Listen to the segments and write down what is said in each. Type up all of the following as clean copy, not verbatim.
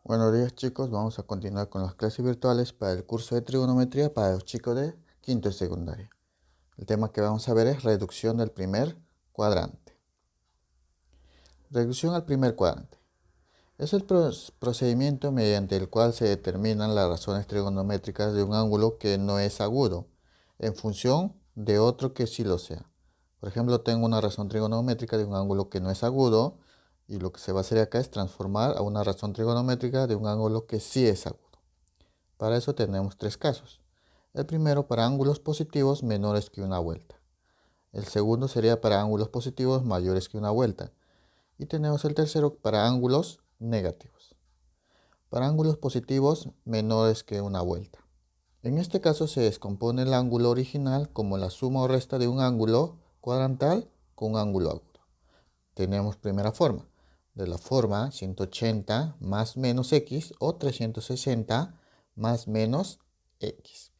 Buenos días chicos, vamos a continuar con las clases virtuales para el curso de trigonometría para los chicos de quinto y secundaria. El tema que vamos a ver es reducción del primer cuadrante. Reducción al primer cuadrante. Es el procedimiento mediante el cual se determinan las razones trigonométricas de un ángulo que no es agudo, en función de otro que sí lo sea. Por ejemplo, tengo una razón trigonométrica de un ángulo que no es agudo, y lo que se va a hacer acá es transformar a una razón trigonométrica de un ángulo que sí es agudo. Para eso tenemos tres casos. El primero para ángulos positivos menores que una vuelta. El segundo sería para ángulos positivos mayores que una vuelta. Y tenemos el tercero para ángulos negativos. Para ángulos positivos menores que una vuelta. En este caso se descompone el ángulo original como la suma o resta de un ángulo cuadrantal con un ángulo agudo. Tenemos primera forma. De la forma 180 más menos x o 360 más menos x.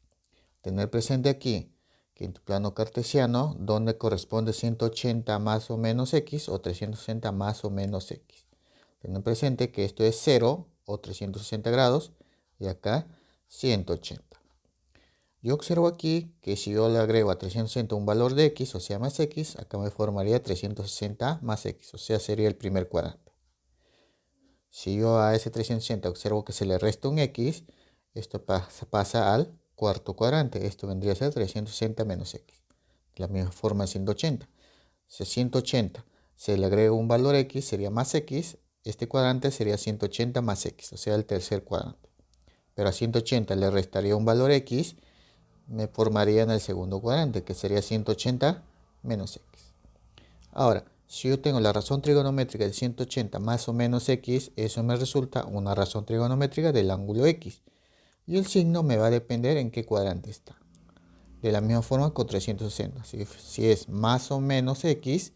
Tener presente aquí que en tu plano cartesiano, donde corresponde 180 más o menos x o 360 más o menos x. Tener presente que esto es 0 o 360 grados y acá 180. Yo observo aquí que si yo le agrego a 360 un valor de x, o sea más x, acá me formaría 360 más x, o sea sería el primer cuadrante. Si yo a ese 360 observo que se le resta un x, esto pasa al cuarto cuadrante. Esto vendría a ser 360 menos x. De la misma forma 180. Si a 180 se le agrega un valor x, sería más x. Este cuadrante sería 180 más x, o sea el tercer cuadrante. Pero a 180 le restaría un valor x, me formaría en el segundo cuadrante, que sería 180 menos x. Ahora, si yo tengo la razón trigonométrica de 180 más o menos x, eso me resulta una razón trigonométrica del ángulo x. Y el signo me va a depender en qué cuadrante está. De la misma forma con 360. Si es más o menos x,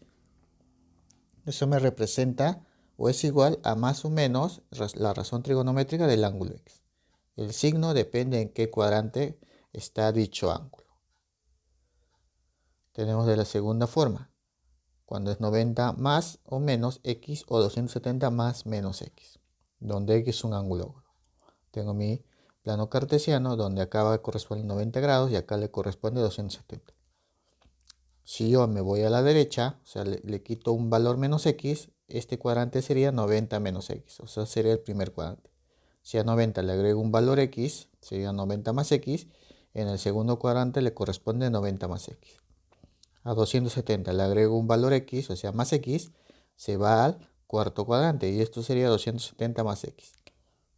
eso me representa o es igual a más o menos la razón trigonométrica del ángulo x. El signo depende en qué cuadrante está dicho ángulo. Tenemos de la segunda forma. Cuando es 90 más o menos x o 270 más menos x, donde x es un ángulo agudo. Tengo mi plano cartesiano donde acá va a corresponder 90 grados y acá le corresponde 270. Si yo me voy a la derecha, o sea, le quito un valor menos x, este cuadrante sería 90 menos x, o sea, sería el primer cuadrante. Si a 90 le agrego un valor x, sería 90 más x, en el segundo cuadrante le corresponde 90 más x. A 270 le agrego un valor x, o sea, más x, se va al cuarto cuadrante y esto sería 270 más x.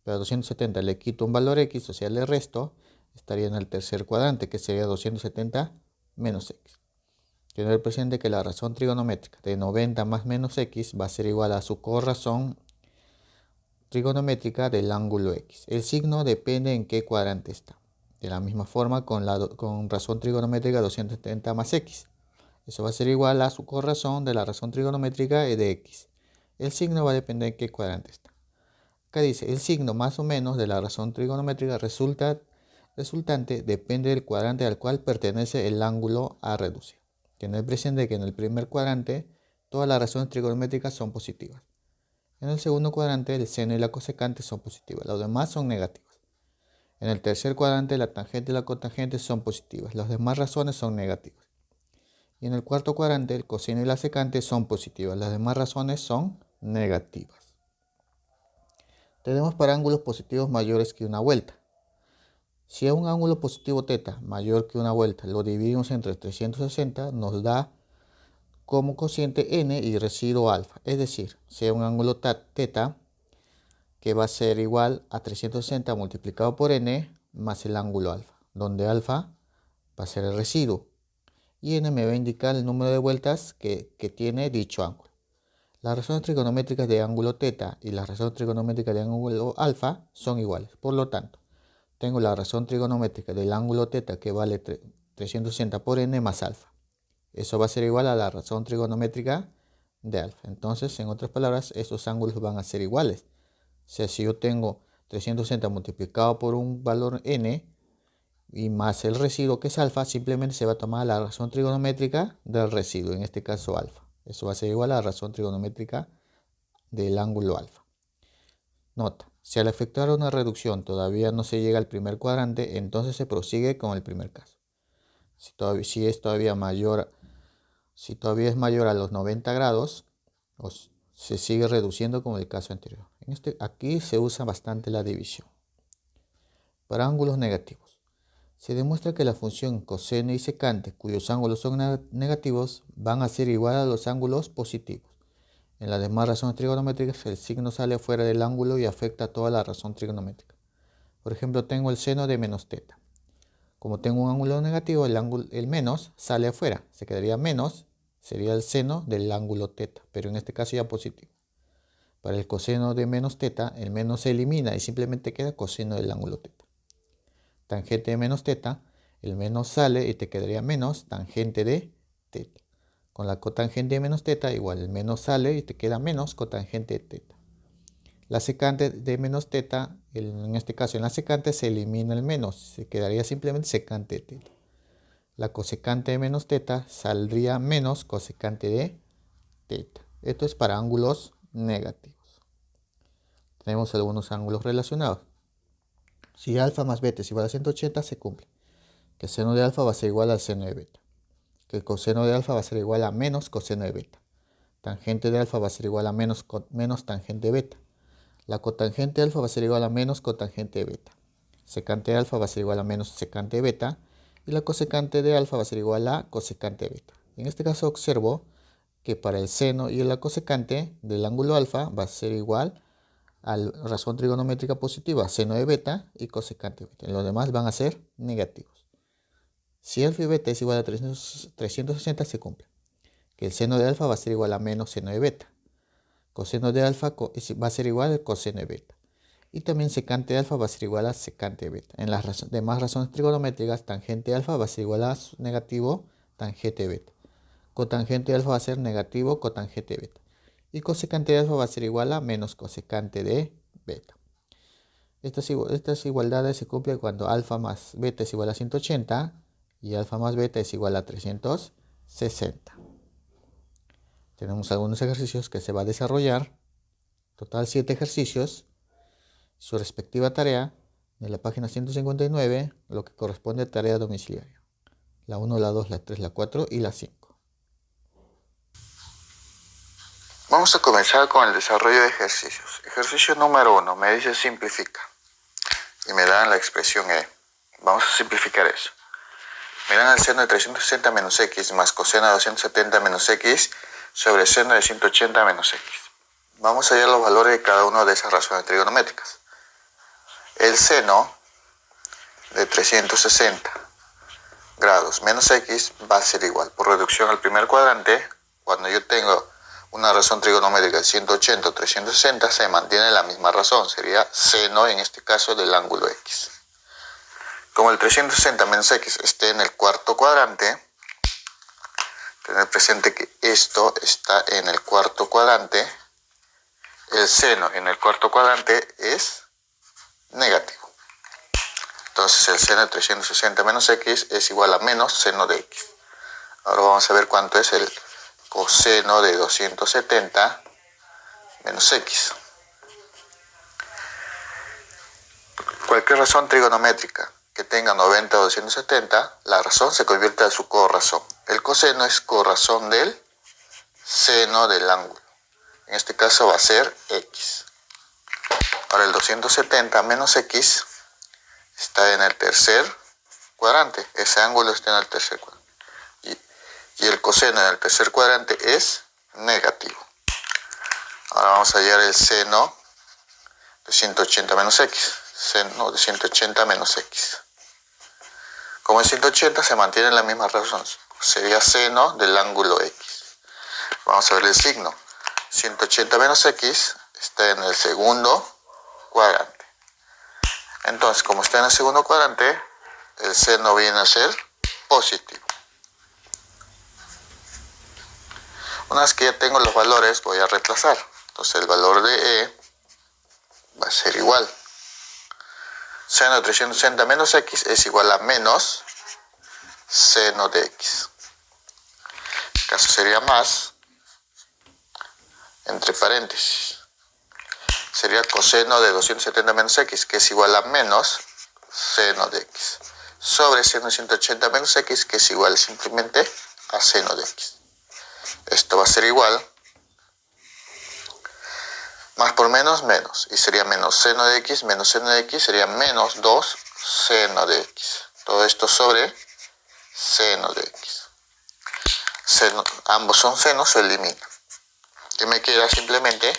Pero a 270 le quito un valor x, o sea, le resto, estaría en el tercer cuadrante, que sería 270 menos x. Tener presente que la razón trigonométrica de 90 más menos x va a ser igual a su corrazón trigonométrica del ángulo x. El signo depende en qué cuadrante está. De la misma forma con razón trigonométrica 270 más x. Eso va a ser igual a su corrazón de la razón trigonométrica de x. El signo va a depender en qué cuadrante está. Acá dice, el signo más o menos de la razón trigonométrica resultante depende del cuadrante al cual pertenece el ángulo a reducir. Tener presente que en el primer cuadrante todas las razones trigonométricas son positivas. En el segundo cuadrante el seno y la cosecante son positivas, los demás son negativas. En el tercer cuadrante la tangente y la cotangente son positivas, las demás razones son negativas. Y en el cuarto cuadrante el coseno y la secante son positivas, las demás razones son negativas. Tenemos para ángulos positivos mayores que una vuelta. Si a un ángulo positivo θ mayor que una vuelta lo dividimos entre 360, nos da como cociente n y residuo alfa. Es decir, si a un ángulo θ que va a ser igual a 360 multiplicado por n más el ángulo alfa, donde alfa va a ser el residuo y n me va a indicar el número de vueltas que tiene dicho ángulo. Las razones trigonométricas de ángulo θ y las razones trigonométricas de ángulo alfa son iguales. Por lo tanto, tengo la razón trigonométrica del ángulo θ que vale 360 por n más alfa. Eso va a ser igual a la razón trigonométrica de alfa. Entonces, en otras palabras, estos ángulos van a ser iguales. O sea, si yo tengo 360 multiplicado por un valor n y más el residuo que es alfa, simplemente se va a tomar la razón trigonométrica del residuo, en este caso alfa. Eso va a ser igual a la razón trigonométrica del ángulo alfa. Nota, Si al efectuar una reducción todavía no se llega al primer cuadrante, entonces se prosigue con el primer caso. Si todavía es mayor a los 90 grados, se sigue reduciendo como el caso anterior. Aquí se usa bastante la división. Para ángulos negativos, se demuestra que la función coseno y secante, cuyos ángulos son negativos, van a ser igual a los ángulos positivos. En las demás razones trigonométricas, el signo sale afuera del ángulo y afecta a toda la razón trigonométrica. Por ejemplo, tengo el seno de menos teta. Como tengo un ángulo negativo, el menos sale afuera. Se quedaría menos, sería el seno del ángulo teta, pero en este caso ya positivo. Para el coseno de menos teta, el menos se elimina y simplemente queda coseno del ángulo teta. Tangente de menos teta, el menos sale y te quedaría menos tangente de teta. Con la cotangente de menos teta, igual el menos sale y te queda menos cotangente de teta. La secante de menos teta, en este caso en la secante se elimina el menos, se quedaría simplemente secante de teta. La cosecante de menos teta saldría menos cosecante de teta. Esto es para ángulos negativos. Tenemos algunos ángulos relacionados. Si alfa más beta es igual a 180, se cumple. Que el seno de alfa va a ser igual al seno de beta. Que el coseno de alfa va a ser igual a menos coseno de beta. Tangente de alfa va a ser igual a menos tangente de beta. La cotangente de alfa va a ser igual a menos cotangente de beta. Secante de alfa va a ser igual a menos secante de beta. Y la cosecante de alfa va a ser igual a cosecante de beta. En este caso observo que para el seno y la cosecante del ángulo alfa va a ser igual a la razón trigonométrica positiva, seno de beta y cosecante de beta. Los demás van a ser negativos. Si alfa y beta es igual a 360, se cumple. Que el seno de alfa va a ser igual a menos seno de beta. Coseno de alfa va a ser igual al coseno de beta. Y también secante de alfa va a ser igual a secante de beta. En las demás razones trigonométricas, tangente de alfa va a ser igual a negativo tangente de beta. Cotangente de alfa va a ser negativo cotangente de beta. Y cosecante de alfa va a ser igual a menos cosecante de beta. Estas igualdades se cumplen cuando alfa más beta es igual a 180 y alfa más beta es igual a 360. Tenemos algunos ejercicios que se va a desarrollar. Total 7 ejercicios. Su respectiva tarea de la página 159, lo que corresponde a tarea domiciliaria. La 1, la 2, la 3, la 4 y la 5. Vamos a comenzar con el desarrollo de ejercicios. Ejercicio número 1, me dice simplifica. Y me dan la expresión E. Vamos a simplificar eso. Me dan el seno de 360 menos X más coseno de 270 menos X sobre seno de 180 menos X. Vamos a hallar los valores de cada una de esas razones trigonométricas. El seno de 360 grados menos X va a ser igual. Por reducción al primer cuadrante, cuando yo tengo una razón trigonométrica de 180 o 360, se mantiene la misma razón. Sería seno, en este caso, del ángulo X. Como el 360 menos X esté en el cuarto cuadrante, tener presente que esto está en el cuarto cuadrante, el seno en el cuarto cuadrante es negativo. Entonces el seno de 360 menos X es igual a menos seno de X. Ahora vamos a ver cuánto es el coseno de 270 menos X. Cualquier razón trigonométrica que tenga 90 o 270, la razón se convierte en su corrazón. El coseno es corrazón del seno del ángulo. En este caso va a ser X. Ahora el 270 menos X está en el tercer cuadrante. Ese ángulo está en el tercer cuadrante. Y el coseno en el tercer cuadrante es negativo. Ahora vamos a hallar el seno de 180 menos X. Seno de 180 menos X. Como es 180 se mantienen las mismas razones. Sería seno del ángulo X. Vamos a ver el signo. 180 menos X está en el segundo cuadrante. Entonces, como está en el segundo cuadrante, el seno viene a ser positivo. Una vez que ya tengo los valores, voy a reemplazar. Entonces, el valor de E va a ser igual. Seno de 360 menos X es igual a menos seno de X. En este caso sería más, entre paréntesis, sería coseno de 270 menos x, que es igual a menos seno de x, sobre seno de 180 menos x, que es igual simplemente a seno de x. Esto va a ser igual, más por menos, menos, y sería menos seno de x sería menos 2 seno de x. Todo esto sobre seno de x. Ambos son senos, se eliminan. ¿Qué me queda? Simplemente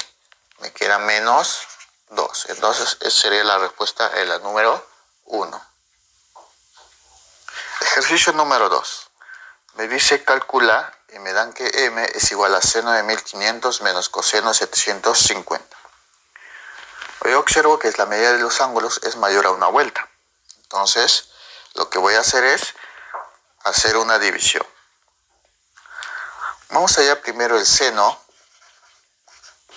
me queda menos 2. Entonces, esa sería la respuesta en la número 1. Ejercicio número 2. Me dice calcula y me dan que m es igual a seno de 1500 menos coseno de 750. Hoy observo que la medida de los ángulos es mayor a una vuelta. Entonces, lo que voy a hacer es hacer una división. Vamos a hallar primero el seno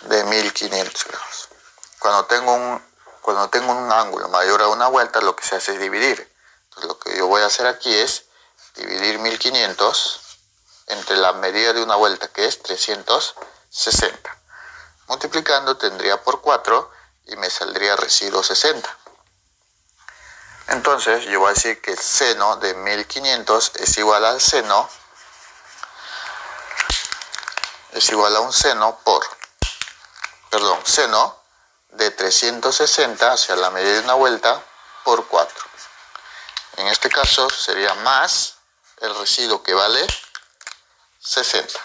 de 1500 grados. Cuando tengo un ángulo mayor a una vuelta, lo que se hace es dividir. Entonces, lo que yo voy a hacer aquí es dividir 1500 entre la medida de una vuelta, que es 360. Multiplicando tendría por 4 y me saldría residuo 60. Entonces yo voy a decir que el seno de 1500 es igual al seno, seno de 360 hacia la medida de una vuelta por 4. En este caso sería más el residuo, que vale 60.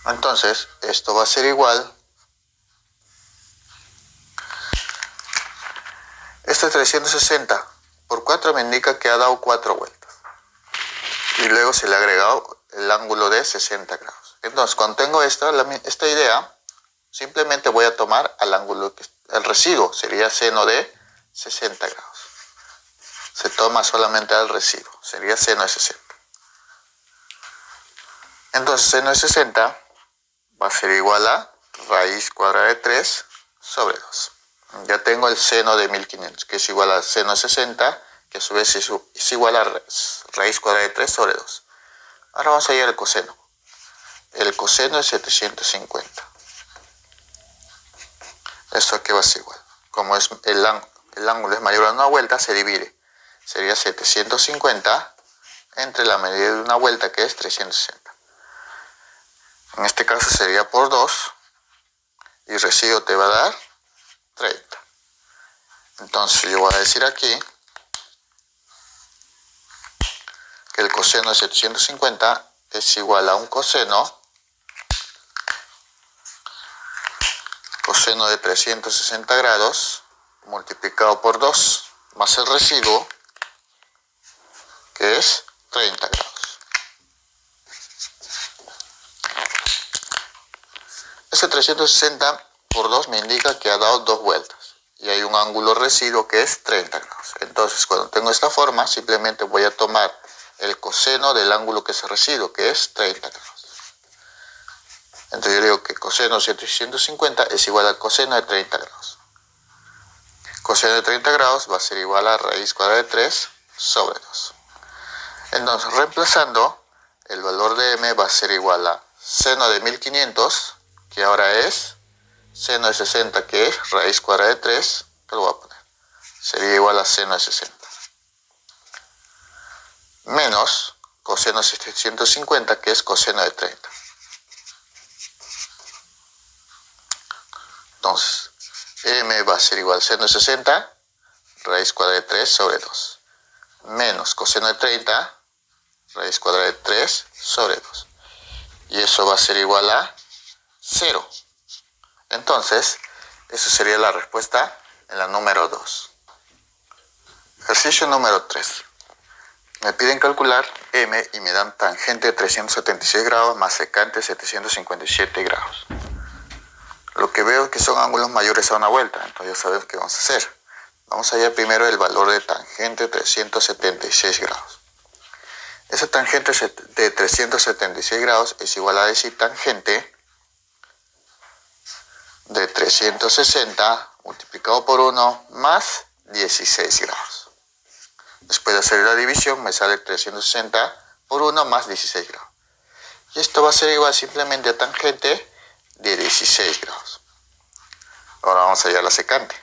Entonces, esto va a ser igual. Este 360 por 4 me indica que ha dado 4 vueltas. Y luego se le ha agregado el ángulo de 60 grados. Entonces, cuando tengo esta idea, simplemente voy a tomar al ángulo, el residuo sería seno de 60 grados. Se toma solamente al residuo, sería seno de 60. Entonces, seno de 60 va a ser igual a raíz cuadrada de 3 sobre 2. Ya tengo el seno de 1500, que es igual a seno de 60, que a su vez es igual a raíz cuadrada de 3 sobre 2. Ahora vamos a ir al coseno. El coseno es 750. Esto aquí va a ser igual. Como el ángulo es mayor a una vuelta, se divide. Sería 750 entre la medida de una vuelta, que es 360. En este caso sería por 2, y residuo te va a dar 30. Entonces yo voy a decir aquí que el coseno de 750 es igual a un coseno de 360 grados multiplicado por 2 más el residuo, que es 30 grados. Ese 360 por 2 me indica que ha dado 2 vueltas y hay un ángulo residuo que es 30 grados. Entonces, cuando tengo esta forma, simplemente voy a tomar el coseno del ángulo que es residuo, que es 30 grados. Entonces yo digo que coseno de 750 es igual al coseno de 30 grados. Coseno de 30 grados va a ser igual a raíz cuadrada de 3 sobre 2. Entonces, reemplazando, el valor de m va a ser igual a seno de 1500, que ahora es seno de 60, que es raíz cuadrada de 3, que lo voy a poner. Sería igual a seno de 60. Menos coseno de 750, que es coseno de 30. Entonces, m va a ser igual a seno de 60, raíz cuadrada de 3 sobre 2. Menos coseno de 30, raíz cuadrada de 3 sobre 2. Y eso va a ser igual a 0. Entonces, esa sería la respuesta en la número 2. Ejercicio número 3. Me piden calcular m y me dan tangente de 376 grados más secante de 757 grados. Lo que veo es que son ángulos mayores a una vuelta, entonces ya sabemos qué vamos a hacer. Vamos a hallar primero el valor de tangente de 376 grados. Esa tangente de 376 grados es igual a decir tangente de 360 multiplicado por 1 más 16 grados. Después de hacer la división me sale 360 por 1 más 16 grados. Y esto va a ser igual simplemente a tangente de 16 grados. Ahora vamos a hallar la secante.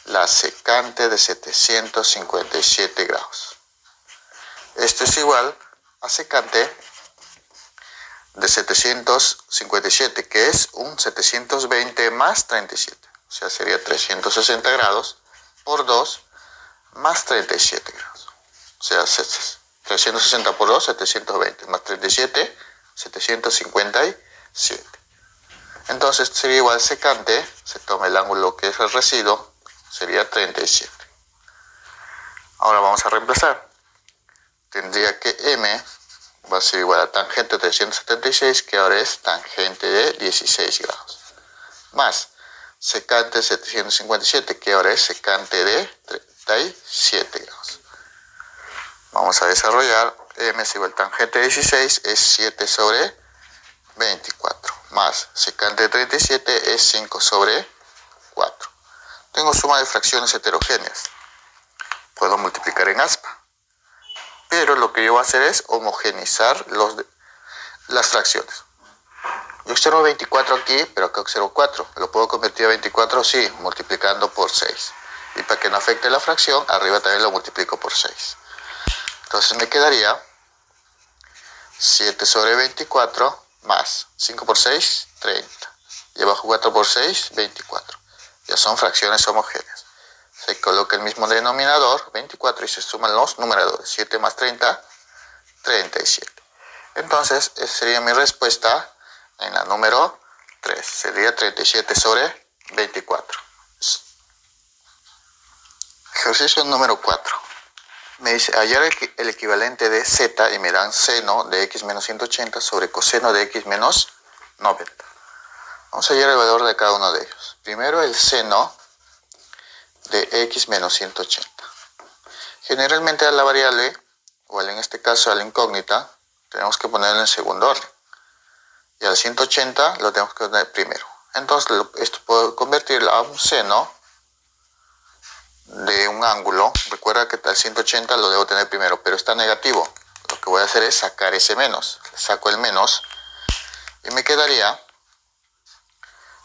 La secante de 757 grados. Esto es igual a secante de 757, que es un 720 más 37. O sea, sería 360 grados por 2 más 37 grados. O sea, 360 por 2, 720, más 37, 757. Entonces sería igual secante, se toma el ángulo que es el residuo, sería 37. Ahora vamos a reemplazar. Tendría que M va a ser igual a tangente de 376, que ahora es tangente de 16 grados. Más secante de 757, que ahora es secante de 37 grados. Vamos a desarrollar. M es igual a tangente de 16, es 7 sobre 24. Más secante de 37 es 5 sobre 4. Tengo suma de fracciones heterogéneas. Puedo multiplicar en aspa. Pero lo que yo voy a hacer es homogeneizar las fracciones. Yo observo 24 aquí, pero acá observo 4. ¿Lo puedo convertir a 24? Sí, multiplicando por 6. Y para que no afecte la fracción, arriba también lo multiplico por 6. Entonces me quedaría 7 sobre 24 más 5 por 6, 30. Y abajo 4 por 6, 24. Ya son fracciones homogéneas. Se coloca el mismo denominador, 24, y se suman los numeradores. 7 más 30, 37. Entonces, esa sería mi respuesta en la número 3. Sería 37 sobre 24. Ejercicio número 4. Me dice hallar el equivalente de z y me dan seno de x menos 180 sobre coseno de x menos 90. Vamos a hallar el valor de cada uno de ellos. Primero el seno de x menos 180. Generalmente a la variable, o en este caso a la incógnita, tenemos que ponerlo en segundo orden. Y al 180 lo tenemos que poner primero. Entonces esto puedo convertirlo a un seno de un ángulo. Recuerda que al 180 lo debo tener primero, pero está negativo. Lo que voy a hacer es sacar ese menos. Saco el menos y me quedaría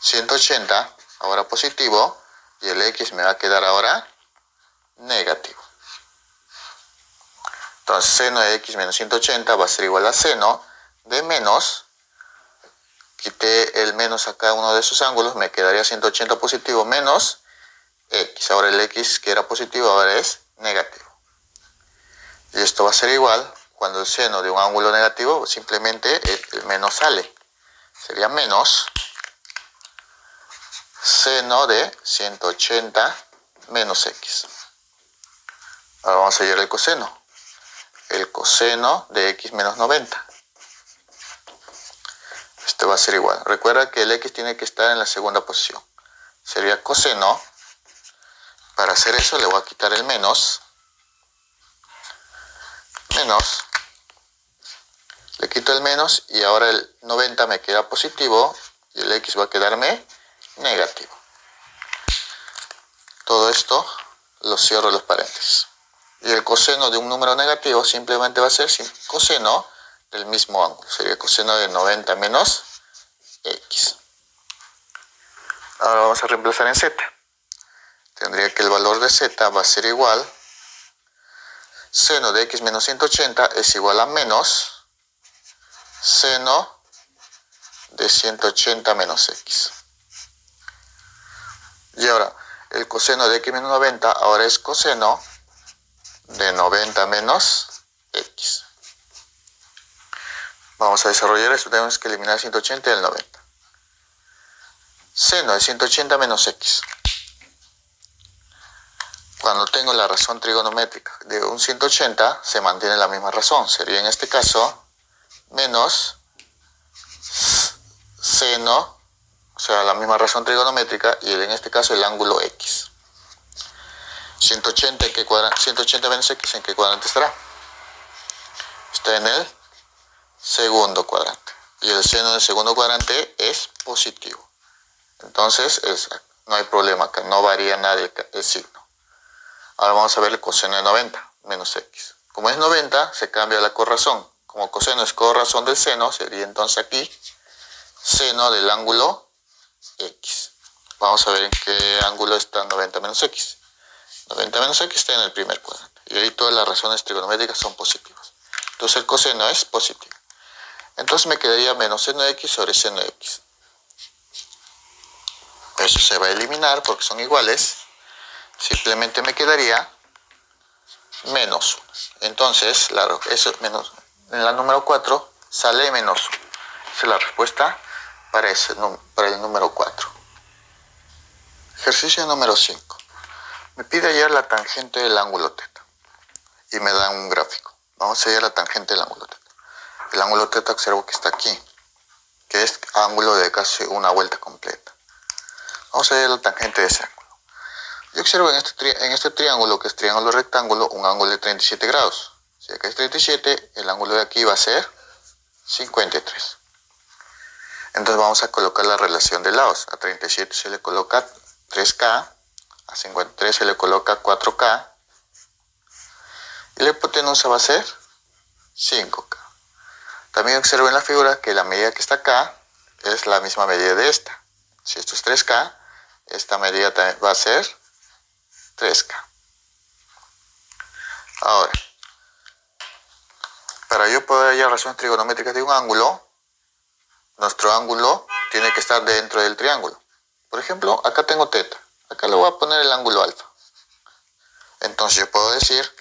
180, ahora positivo, y el x me va a quedar ahora negativo. Entonces seno de x menos 180 va a ser igual a seno de menos, quité el menos a cada uno de esos ángulos, me quedaría 180 positivo menos x. Ahora el x que era positivo ahora es negativo. Y esto va a ser igual, cuando el seno de un ángulo negativo, simplemente el menos sale. Sería menos seno de 180 menos x. Ahora vamos a hallar el coseno. El coseno de x menos 90. Este va a ser igual. Recuerda que el x tiene que estar en la segunda posición. Sería coseno. Para hacer eso le voy a quitar el menos. Menos. Le quito el menos y ahora el 90 me queda positivo y el x va a quedarme negativo. Todo esto lo cierro los paréntesis. Y el coseno de un número negativo simplemente va a ser coseno del mismo ángulo. Sería coseno de 90 menos x. Ahora vamos a reemplazar en z. Tendría que el valor de z va a ser igual. Seno de x menos 180 es igual a menos seno de 180 menos x. Y ahora, el coseno de x menos 90 ahora es coseno de 90 menos x. Vamos a desarrollar esto. Tenemos que eliminar 180 del 90. Seno de 180 menos x. Cuando tengo la razón trigonométrica de un 180, se mantiene la misma razón. Sería en este caso menos seno, o sea, la misma razón trigonométrica, y en este caso el ángulo x. 180, 180 menos x, ¿en qué cuadrante estará? Está en el segundo cuadrante. Y el seno del segundo cuadrante es positivo. Entonces, no hay problema acá, no varía nada el signo. Ahora vamos a ver el coseno de 90 menos x. Como es 90, se cambia la corrazón. como coseno es corrazón del seno, sería entonces aquí seno del ángulo X. Vamos a ver en qué ángulo está 90 menos X. 90 menos X está en el primer cuadrante. Y ahí todas las razones trigonométricas son positivas. Entonces el coseno es positivo. Entonces me quedaría menos seno de X sobre seno de X. Eso se va a eliminar porque son iguales. Simplemente me quedaría menos 1. Entonces, claro, eso menos, en la número 4 sale menos 1. Esa es la respuesta para el número 4. Ejercicio número 5. Me pide hallar la tangente del ángulo θ. Y me dan un gráfico. Vamos a hallar la tangente del ángulo θ. El ángulo θ observo que está aquí, que es ángulo de casi una vuelta completa. Vamos a hallar la tangente de ese ángulo. Yo observo en este triángulo, que es triángulo rectángulo, un ángulo de 37 grados. Si acá es 37, el ángulo de aquí va a ser 53. Entonces vamos a colocar la relación de lados. A 37 se le coloca 3K, a 53 se le coloca 4K, y la hipotenusa va a ser 5K. También observo en la figura que la medida que está acá es la misma medida de esta. Si esto es 3K, esta medida también va a ser 3K. Ahora, para yo poder hallar razones trigonométricas de un ángulo, nuestro ángulo tiene que estar dentro del triángulo. Por ejemplo, acá tengo θ. Acá le voy a poner el ángulo alfa. Entonces yo puedo decir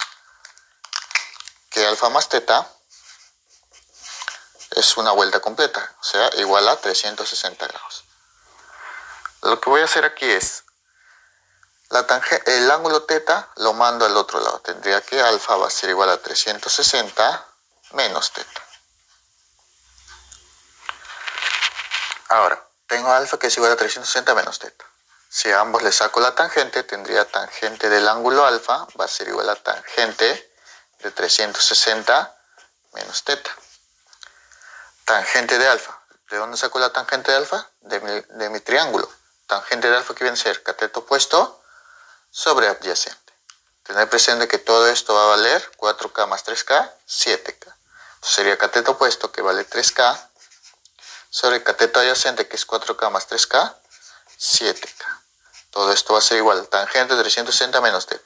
que alfa más θ es una vuelta completa, o sea, igual a 360 grados. Lo que voy a hacer aquí es, el ángulo θ lo mando al otro lado. Tendría que alfa va a ser igual a 360 menos θ. Ahora, tengo alfa que es igual a 360 menos θ. Si a ambos le saco la tangente, tendría tangente del ángulo alfa va a ser igual a tangente de 360 menos θ. Tangente de alfa. ¿De dónde saco la tangente de alfa? De mi triángulo. Tangente de alfa que viene a ser cateto opuesto sobre adyacente. Tener presente que todo esto va a valer 4K más 3K, 7K. Entonces sería cateto opuesto que vale 3K sobre cateto adyacente que es 4K más 3K, 7K. Todo esto va a ser igual. Tangente de 360 menos θ.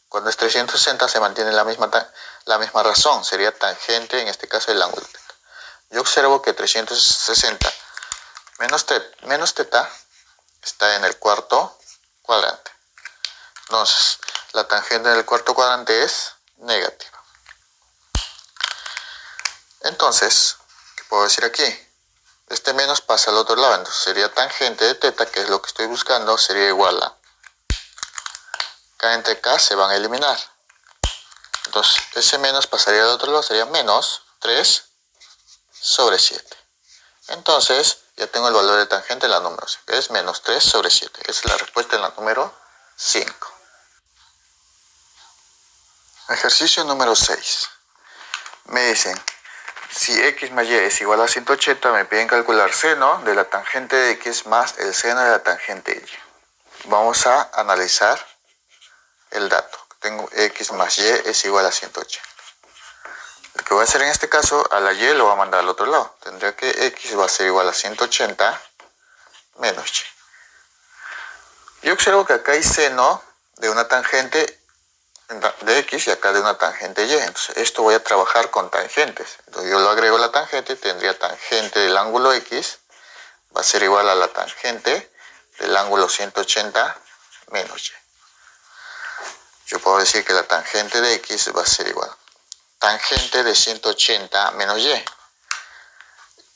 Cuando es 360 se mantiene la misma razón. Sería tangente, en este caso, del ángulo θ. Yo observo que 360 menos θ está en el cuarto cuadrante. Entonces, la tangente del cuarto cuadrante es negativa. Entonces, ¿qué puedo decir aquí? Este menos pasa al otro lado. Entonces sería tangente de θ, que es lo que estoy buscando, sería igual a K entre K se van a eliminar. Entonces, ese menos pasaría al otro lado, sería menos 3 sobre 7. Entonces, ya tengo el valor de tangente en la número 5, que es menos 3 sobre 7. Esa es la respuesta en la número 5. Ejercicio número 6. Me dicen, si x más y es igual a 180, me piden calcular seno de la tangente de x más el seno de la tangente de y. Vamos a analizar el dato. Tengo x más y es igual a 180. Lo que voy a hacer en este caso, a la y lo voy a mandar al otro lado. Tendría que x va a ser igual a 180 menos y. Yo observo que acá hay seno de una tangente de x y acá de una tangente y. Entonces esto voy a trabajar con tangentes. Entonces yo lo agrego a la tangente y tendría tangente del ángulo x va a ser igual a la tangente del ángulo 180 menos y. Yo puedo decir que la tangente de x va a ser igual tangente de 180 menos y.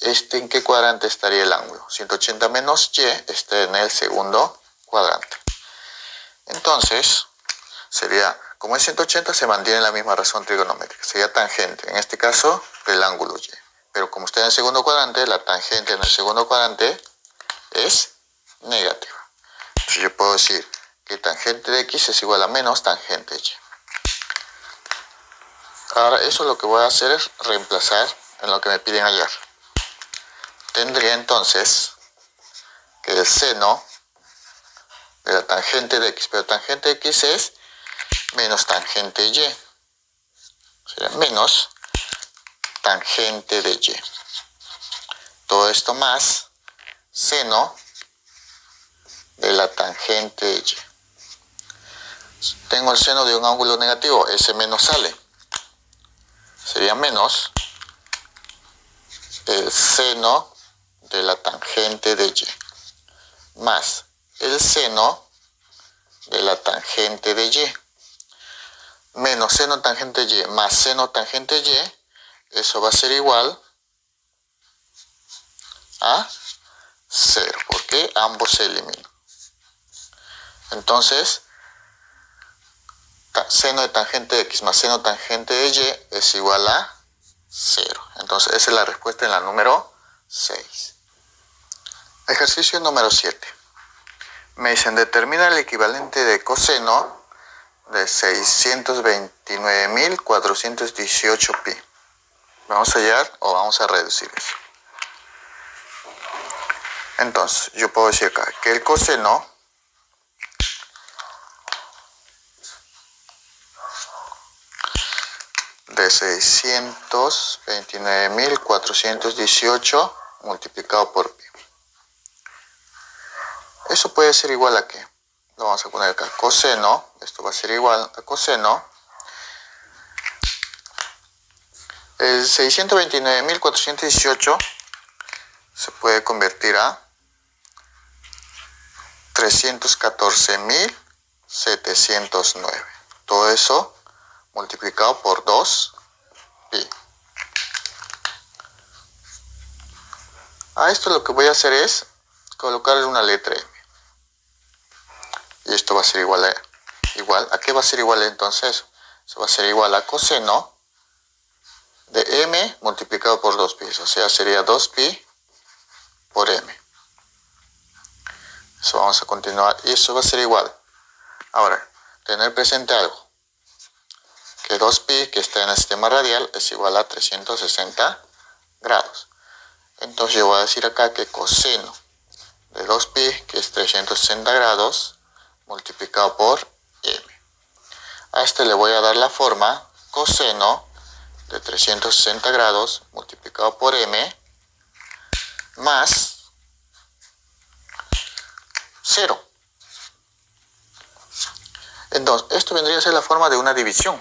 ¿En qué cuadrante estaría el ángulo? 180 menos y está en el segundo cuadrante. Entonces, sería, como es 180, se mantiene la misma razón trigonométrica. Sería tangente, en este caso, del ángulo y. Pero como está en el segundo cuadrante, la tangente en el segundo cuadrante es negativa. Entonces yo puedo decir que tangente de x es igual a menos tangente de y. Ahora eso lo que voy a hacer es reemplazar en lo que me piden hallar. Tendría entonces que el seno de la tangente de x, pero tangente de x es menos tangente de y. Sería menos tangente de y. Todo esto más seno de la tangente de y. Tengo el seno de un ángulo negativo, ese menos sale. Sería menos el seno de la tangente de y más el seno de la tangente de y. Menos seno tangente de y más seno tangente de y, eso va a ser igual a 0, porque ambos se eliminan. Entonces, seno de tangente de x más seno tangente de y es igual a 0. Entonces, esa es la respuesta en la número 6. Ejercicio número 7. Me dicen, determina el equivalente de coseno de 629.418 pi. ¿Vamos a hallar o vamos a reducir eso? Entonces, yo puedo decir acá que el coseno de 629.418 multiplicado por pi. Eso puede ser igual a ¿qué? Lo vamos a poner acá. Coseno, esto va a ser igual a coseno. El 629.418 se puede convertir a 314.709. Todo eso multiplicado por 2 pi. A esto lo que voy a hacer es colocarle una letra m. Y esto va a ser igual a ¿qué va a ser igual entonces? Eso va a ser igual a coseno de m multiplicado por 2pi. O sea, sería 2pi por m. Eso vamos a continuar. Y eso va a ser igual. Ahora, tener presente algo. Que 2pi que está en el sistema radial es igual a 360 grados. Entonces yo voy a decir acá que coseno de 2pi, que es 360 grados, multiplicado por m. A este le voy a dar la forma coseno de 360 grados multiplicado por m más 0. Entonces, esto vendría a ser la forma de una división.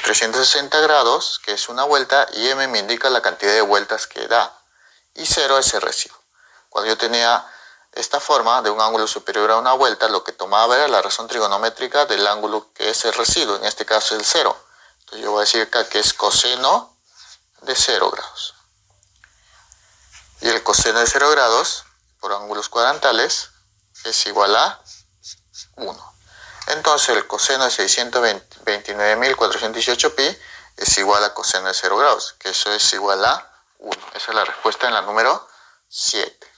360 grados, que es una vuelta, y m me indica la cantidad de vueltas que da. Y 0 es el residuo. Cuando yo tenía esta forma de un ángulo superior a una vuelta, lo que tomaba era la razón trigonométrica del ángulo que es el residuo, en este caso el 0. Entonces yo voy a decir acá que es coseno de 0 grados. Y el coseno de 0 grados, por ángulos cuadrantales, es igual a 1. Entonces el coseno de 629.418 pi es igual a coseno de 0 grados, que eso es igual a 1. Esa es la respuesta en la número 7.